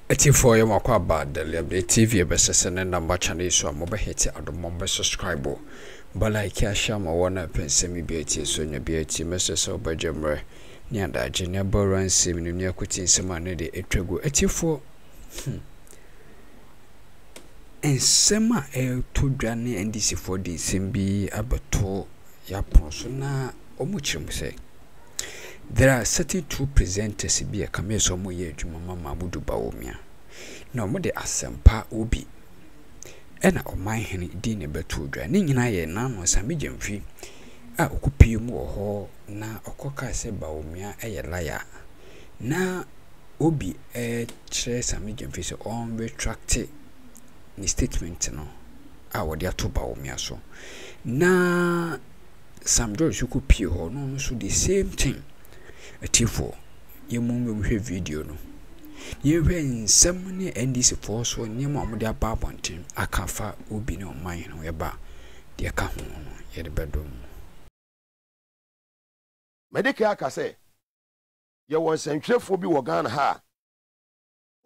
84 yam akwa bad Likee TV Be send number channel so mobe hit adomombe subscribe but like ya shama wana Sammy be so nya be message so bajemre ni anda jenya boran sim ni akuti nsema ne de etwago 84 ensema to dwane NDC for the simbi abato ya ponso na omuchirim say there are 32 presenters be a come so mo ye adwuma mama budu Bawumia na mo de asempa obi ena Omanhene di ne beto dwa ne nyina ye na no Sammy Gyamfi a okupie mu ho na okoka se Bawumia laya na obi chere Sammy Gyamfi so on retract ni statement no a wodi ato Bawumia so na Sam George okupie ho no so the same thing atifo yemum hwe video no yehwe nsem ne NDC force so nyema amode ababonten akafa obi ne Omanhene no yeba de ka ho no yede bedom medike aka se ye won sentwefo bi wo Ghana ha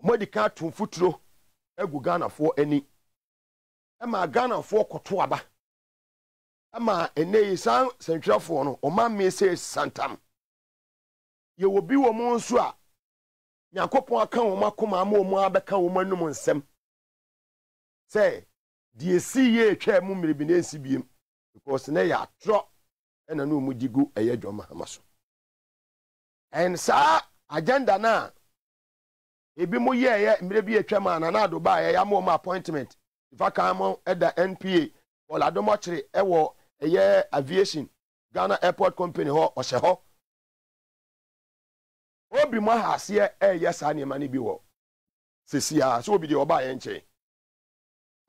modika tumfuturo egu Ghana fo ani ema Ghana fo koto aba ama enei san sentwefo no o ma me se santam ye wo bi wo mo nso a Nyankopon aka wo makoma ama wo mu abeka wo manum nsem say die si ye twa mu miribi na ensi biem because na ya tro ena no mu digu eye dwoma hamaso en sa agenda na ebi mo ye miribi etwa ma na do ba ye ya mo appointment ifa kan mo eda NPA wala do mo kire ewo eye aviation Ghana Airport Company ho o she ho obi mo hase yes ani mani bi wo sesia so obi de oba ye nche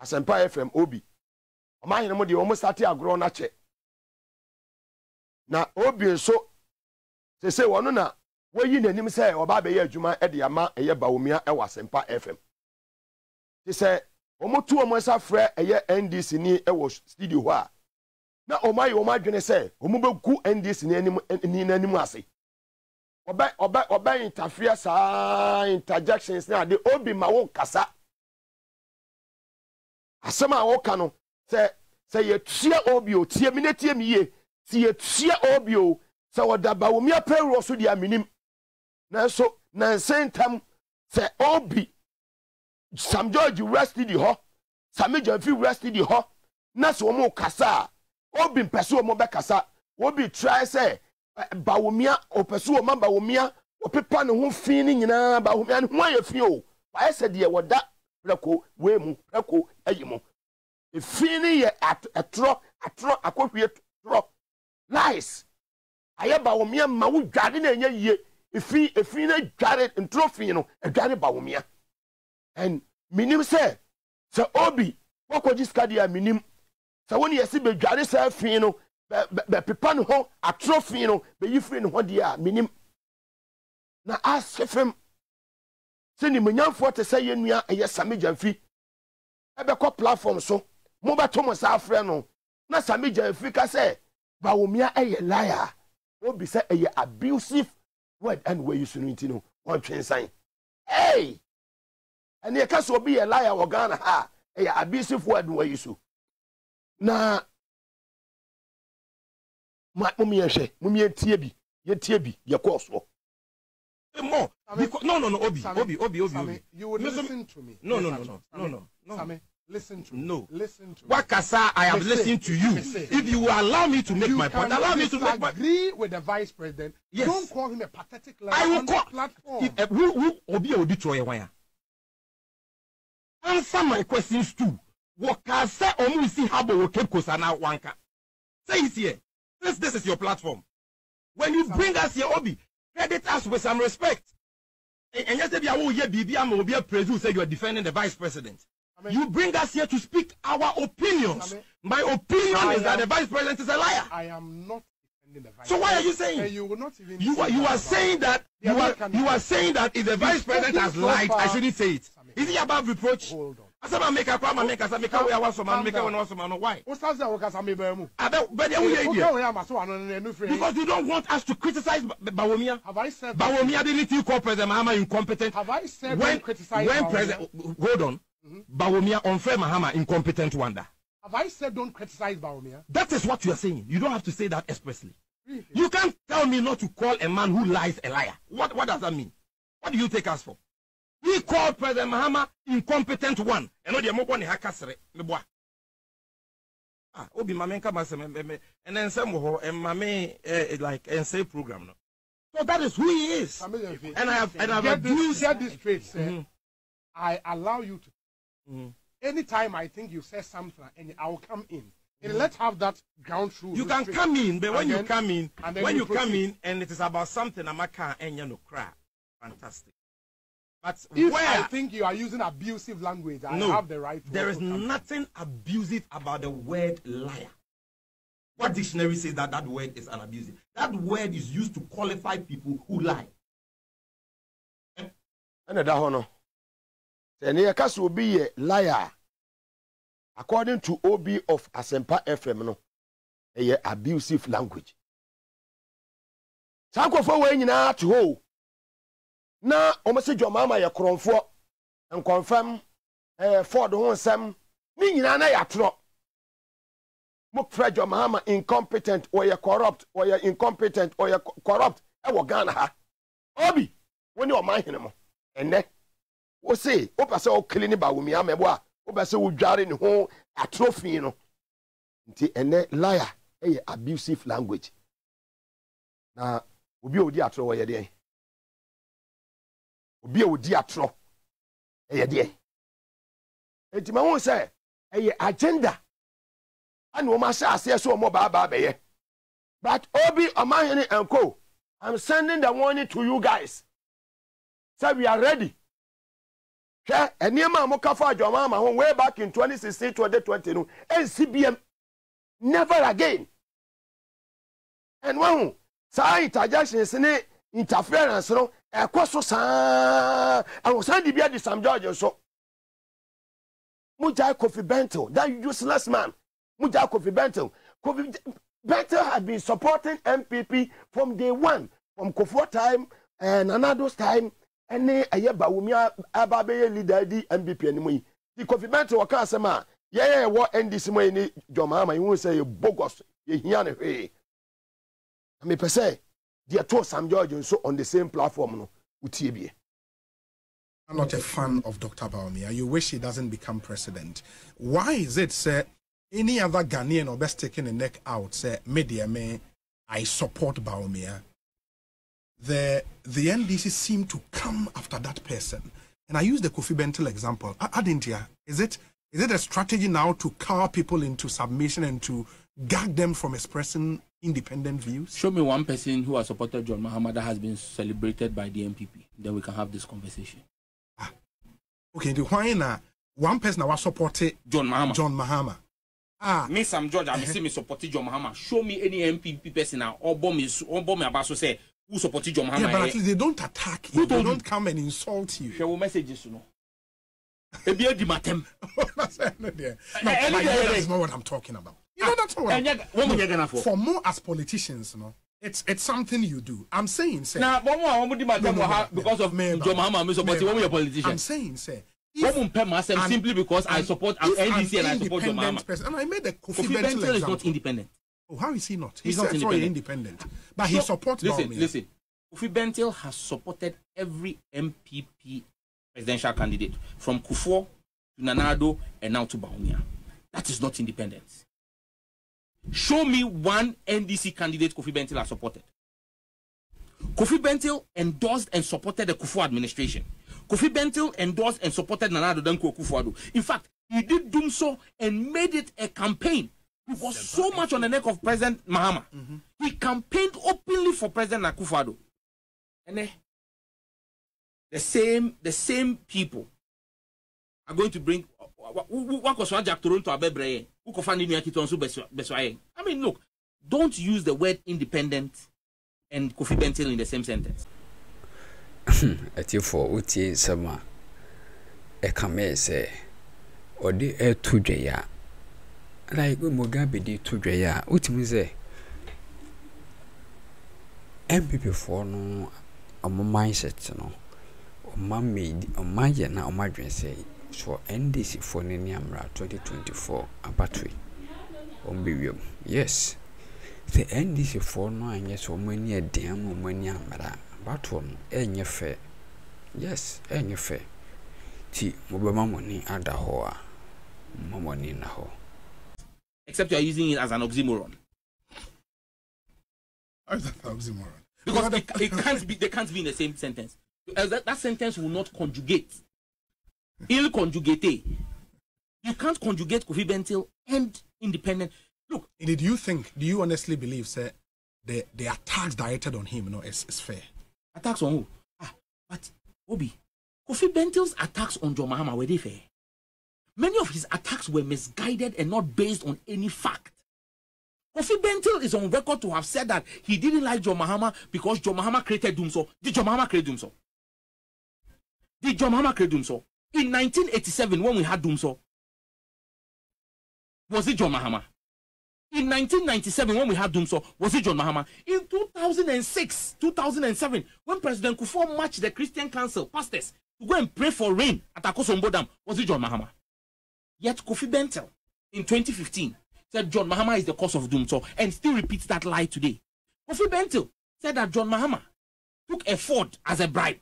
Asempa FM obi Omanhene mo de o mo start agro na che na obi so sese wono na wayi nanim se oba be ye adwuma e de ama eye Bawumia e wa Asempa FM sese o mo tu o mo sa frɛ eye NDC ni e wo studio ho a na o mayi o madwene se o mo beku NDC ni nanim ase oba interfere sa interjections na de obi ma wo kasa asema wo ka no se ye tua obi o tie mi netie mi ye si ye tua obi o se woda Bawumia payroll so dia minim na so na sentam se obi Sam George rested the ho Sammy Gyamfi rested the ho na so mo kasa obi mpese o mo be kasa obi try say Bawumia opesu o mamba Bawumia opepa ne ho fin ni nyina Bawumia ne ho ayefin o wa ese de woda preko we mu preko ayimo efin ni ye atro akohwie tro Lîês aye Bawumia ma wo dwade na enya yie efin na dware ntrofin no adware Bawumia en minim se obi wakoji skadia minim se woni yesi be dware se afin no be pepa no ho atrofin no be yifri no ho dia minim na asefem se ni manyamfo te se yenua eye Sammy Gyamfi ebe ko platform so mo beto mo sa afre no na Sammy Gyamfi ka se Bawumia eye liar obi se eye abusive word and way you suniti no on twensan hey and ye ka so obi eye liar wo Ghana ha eye abusive word way you so na mummy tie bi ye course more no obi you would listen to me. No. Sammy, listen to me. No. Listen to me. Wakasa, I have listened to you. If you will allow me to make my point, allow me to make my agree with the vice president. Yes. Don't call him a pathetic liar. I will on call the platform. who obi troye wanya. Answer my questions too. Wakasa omu si habo wo E익pòsêd na wanka. Say it here. This is your platform. When you bring us here, Obi, credit us with some respect. And yesterday, I will hear BBM will be a president say you are defending the vice president. You bring us here to speak our opinions. My opinion is that the vice president is a liar. I am not defending the vice. So why are you saying? You will not even. You are saying that you are saying that if the vice president has lied, I shouldn't say it. Is he above reproach? Hold on. Asama make Akroma make Asama make we awaso man make we awaso man. Why? What's that? What can Sammy be mu? But because you don't want us to criticize Bawumia. Have I said Bawumia didn't you call President Mahama incompetent? Have I said when criticize President hold on, Bawumia unfair Mahama incompetent wonder. Have I said don't criticize Bawumia? That is what you are saying. You don't have to say that expressly. Really? You can't tell me not to call a man who lies a liar. What does that mean? What do you take us for? We called President Mahama incompetent one. And no, the mo one hakasre me boa. Obi mame nka masem and then some and mame like NC program no. So that is who he is. And I have abused this straight, sir. I allow you to. Anytime I think you say something, and I will come in. And let's have that ground truth. You can come in, but when you come in, and it is about something, I'm and you know, cry. Fantastic. But if where I think you are using abusive language, I have the right to. There is nothing abusive about the word liar. What dictionary says that word is an abusive? That word is used to qualify people who lie. And that honor. Then here will be a liar. According to OB of Asempa FM, no, a abusive language. Sanko for when you know to ho. Na almost your mama ya kronfo and confirm for the one sam ni nyina na ya tro mo fred your mama incompetent or you corrupt or you incompetent or you corrupt e wo Ghana ha obi woni Omanhene mo enne wo say o pese o clean Bawumia mebo a o pese wo dware ne ho atrophy no nti enne liar e abusive language na obi odi atro wo ye de obi odi atro ye de enti ma won say e agenda and wo ma say ase so mo ba be ye but obi Omanhene and co I'm sending the warning to you guys. So we are ready. And near my Mokafa Jomama way back in 2016, 2020, NCBM never again. And one side interjections in interference, no, a cost sa I was sending the Sam George so Mujai Kofi Bento, that useless man. Mujai Kofi Bento. Kofi Bento had been supporting MPP from day one, from Kofi time and Anado's time. And Bawumia Ababe leader the MPP anymore. The Kofi Bento waka sema, yeah, what NDC mo ni Jomama, you won't say bogus, you hear hey. I mean, per se, they told Sam George so on the same platform, no, UTB. I'm not a fan of Dr. Bawumia. You wish he doesn't become president. Why is it, sir? Any other Ghanaian or best taking the neck out, say, media me, I support Bawumia. The NDC seem to come after that person. And I use the Kofi Bento example. Adintia, is it a strategy now to cower people into submission and to gag them from expressing independent views? Show me one person who has supported John Mahama that has been celebrated by the MPP. Then we can have this conversation. Okay, why now? One person was supported John Mahama. Me Sam George, I see me supporting John Mahama. Show me any MPP person now. Or bomb about to say who supported John Mahama. Yeah, but at least they don't attack you. They don't come and insult you. Share messages, you know. That's not what I'm talking about. You know, that's what I'm for more as politicians, you know. It's something you do. I'm saying, say. Now, because of John Mahama, supporting politician. I'm saying, say. Simply because I support NDC and I support John Mahama. And I made a Kofi Bento is not independent. Oh, how is he not? He's not independent. But he supports Bawumia. Listen. Kofi Bento has supported every MPP presidential candidate from Kufuor to Nanado and now to Bawumia. That is not independence. Show me one NDC candidate Kofi Bento has supported. Kofi Bento endorsed and supported the Kufuor administration. Kofi Bento endorsed and supported Nanado Danko Kufuor. In fact, he did do so and made it a campaign. He was so much on the neck of President Mahama. He campaigned openly for President Akufo-Addo. And the same people are going to bring I mean, look, don't use the word independent and Kofi Bento in the same sentence. At you for Uti Sama, a come say, or the air to Jaya. Like when Mugabe did to Jaya, what me say? MPP for no a mindset, no. On my na on my dream say, so NDC for Niamra 2024 a battery. Yes. The NDC for no and yes, so many a damn money amara. But one, any fair. Yes, any fair. T Mobama money at the hoa. Money in the ho. Except you are using it as an oxymoron. How is that an oxymoron? Because it can't be, they can't be in the same sentence. That sentence will not conjugate. Il conjugate. You can't conjugate Kofi Bentil and independent. Look. Do you honestly believe, sir, the attacks directed on him, is fair? Attacks on who? But Obi, Kofi Bentil's attacks on John Mahama, were they fair? Many of his attacks were misguided and not based on any fact. Kofi Bentil is on record to have said that he didn't like John Mahama because John Mahama created Doomso. Did John Mahama create Doomso? Did John Mahama create Doomso? In 1987, when we had Doomso, was it John Mahama? In 1997, when we had Doomso, was it John Mahama? In 2006, 2007, when President Kufuor marched the Christian Council pastors to go and pray for rain at Akosombo Dam, was it John Mahama? Yet Kofi Bentil, in 2015, said John Mahama is the cause of Doomso and still repeats that lie today. Kofi Bentil said that John Mahama took a Ford as a bribe.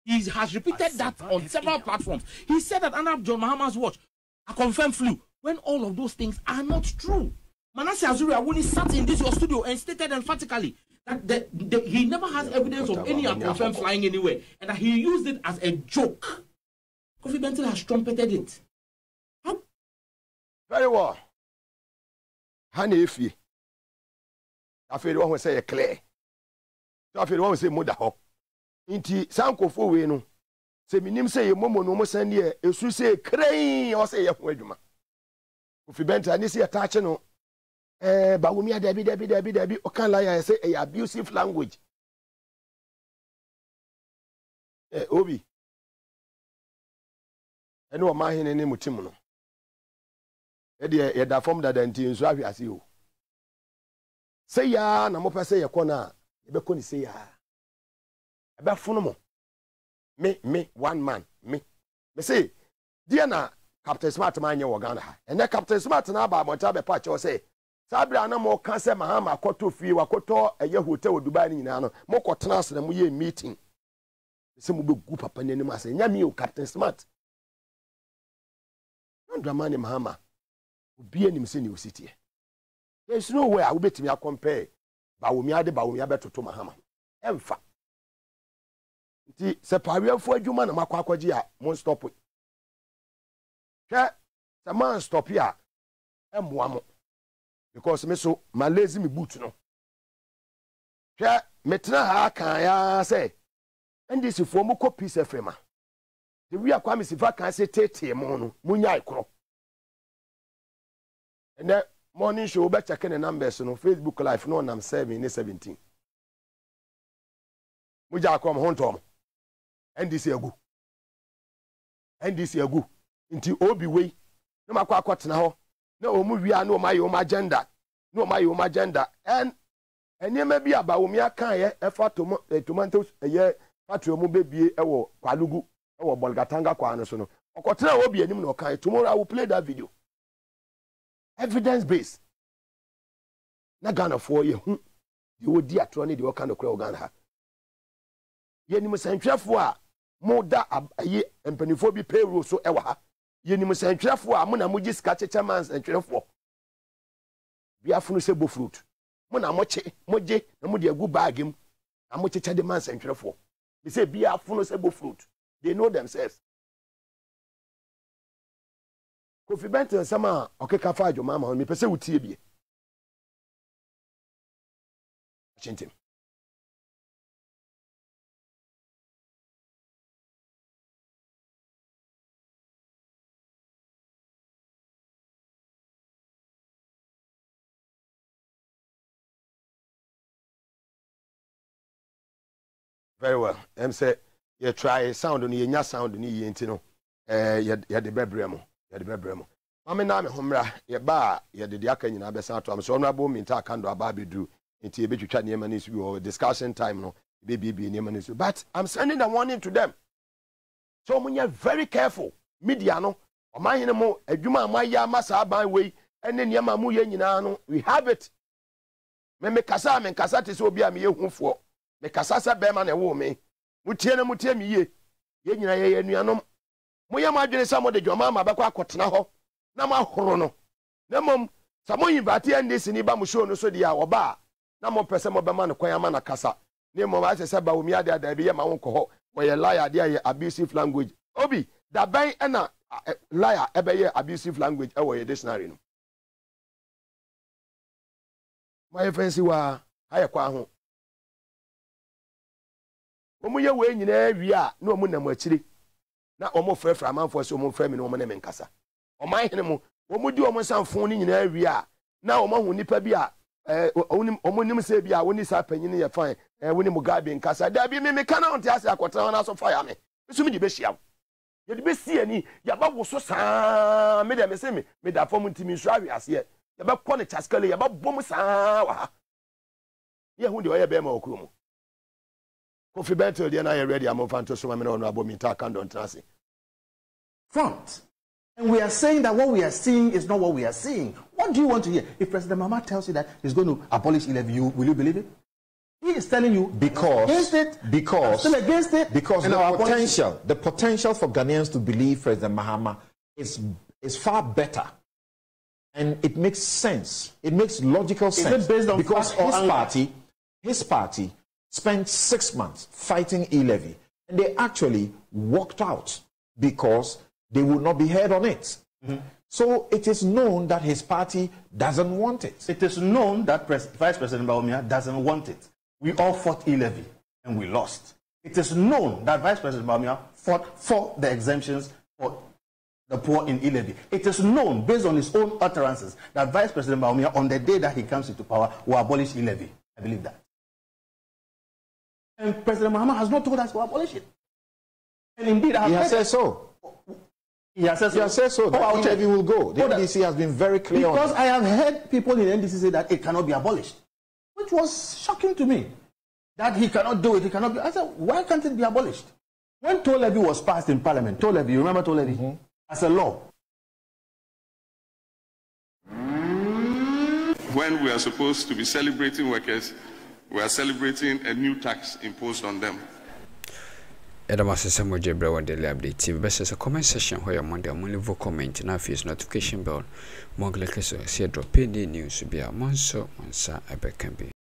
He has repeated that on several platforms. He said that under John Mahama's watch, a confirmed flu, when all of those things are not true. Manasseh Azuri Awuni sat in this your studio and stated emphatically that he never has evidence of any confirmed flying anywhere and that he used it as a joke. Kofi Bentil has trumpeted it. How? Very well. Honey, if you, I feel one will say clear. I feel one will say mother. Inti sanko fo we no se minim say ye momo no mo san de esu say krain o say ye ho adwuma Kofi Bentil ani say attach no Bawumia Debbie o kan lie say a abusive language Obi ene Omanhene ne mutim no e de ye da form da nti nso ahwe ase o say ya na mo pese ye kona e be koni say ya ebe funumo me one man me say dia na Captain Smart man ye wo Ghana ha ene Captain Smart na ba monta be pa che say sabra na mo kan say Mahama akoto fie wakoto eye hotel wo Dubai ni nyina no mo kotena ase na mo ye meeting se mo be gu papa ni ma say nya mi o Captain Smart ndama ni Mahama obi anim se ni o sitie there's no way I will betimi compare Bawumia betoto Mahama emfa nti se pawiafo adwuma na makwakwagi a mon stop hwe se man stop ya emboa mo because me so my lazy me boot no hwe metena ha kan ya say NDC fo mo copy se frema the we akwa me sifa kan se tete mo no munya ikro and the morning show be check the numbers no Facebook live no nam 7 muja akom hontom NDC agu nti obi we na makwa akwatena ho na omu wia na omaye o agenda and enema bi Bawumia kan ye efa tomatoes ye patrio mu bebie ewo kwalugu ewo bolgatanga kwa no so no okotena obi anim na okan tomorrow I will play that video evidence based na Ghana for ye hu de odi atro ne de okan no kura Ghana ha ye nim santwefo a moda aye empanifo bi payroll so ewa ha ye nim santwefo a mo na moji sika cheche man santwefo bia funu se bo fruit mo na moje na mo de agu bag im na mo cheche de man santwefo be say bia funu se bo fruit they know themselves Kofi Bentil sama okeka fa adwuma ma me pese wutie bie chintim very well say you try sound no you nya sound ni ye ntino ye de bebrem yɛde bɛbrɛ mame na me homra yɛba yɛde de aka nyina bɛsa to am so honorable minta kando aba bedu nti yɛbɛtwitwa nneɛma no so bi discussion time no yɛbɛbie nneɛma no so but I'm sending a warning to them so munya very careful media no Omanhene mo adwuma amayɛ amasa aban wei ene nneɛma mu yɛ nyina no we have it me kasa te so obi a me yɛhufoɔ me kasa sɛ bɛma na ɛwo me mutie na mutie me ye nyina yɛ anuanom moyɛ ma adwene sɛ mo de dwoma ma bɛkɔ akɔtena hɔ na ma horo no na mom sa mo invite NDC ni ba mo show no so dia oba na mo pese mo bema no kwan ama na kasa ne mo ma se Bawumia de ada bi ye ma won ko ho wo ye liar de ye abusive language obi da ban na liar ebe ye abusive language e wo ye dictionary no my fancy wa aye kwa ho omo ye we nyina wi a na omo nam akire na omo frefra manfo so omo frɛ me no omo ne me nkasa Omanhene mo womudi omo sanfo ni nyina wi a na omo hu nipa bi a omo nim se bi a woni sa panyin ye fan woni mu gabe nkasa da bi me kana onte ase akotran na so fire me so me di be hia ye di be sie ani ya ba wo so saa me de me se me da fom ntimi nsu awi ase ye ba kɔ ne chaskale ye ba bom saa wa ye hu de o ye be ma okuro mu Kofi Bentel de na ye ready am fanto so me no no abomi ta kan don trase front. And we are saying that what we are seeing is not what we are seeing. What do you want to hear? If President Mahama tells you that he's going to abolish 11, will you believe it? He is telling you because still against it. Because the potential for Ghanaians to believe President Mahama is far better, and it makes sense. It makes logical sense. Is it based on because his party spent 6 months fighting e-levy, and they actually walked out because they would not be heard on it. So it is known that his party doesn't want it. It is known that Vice President Bawumia doesn't want it. We all fought e-levy and we lost. It is known that Vice President Bawumia fought for the exemptions for the poor in e-levy. It is known, based on his own utterances, that Vice President Bawumia, on the day that he comes into power, will abolish e-levy. I believe that. And President Mahama has not told us to abolish it. And indeed, he has said so. He has said so. That e-levy will go. The NDC has been very clear on because I have heard people in NDC say that it cannot be abolished, which was shocking to me. That he cannot do it, I said, why can't it be abolished? When toll levy was passed in Parliament, toll levy, you remember toll levy? As a law. When we are supposed to be celebrating workers, we are celebrating a new tax imposed on them. Edamase Samuel Jebra one daily update TV best a comment section where Monday only vote comment na face notification bell. Mongle keso see drop any news be a monso monsa ebe can be.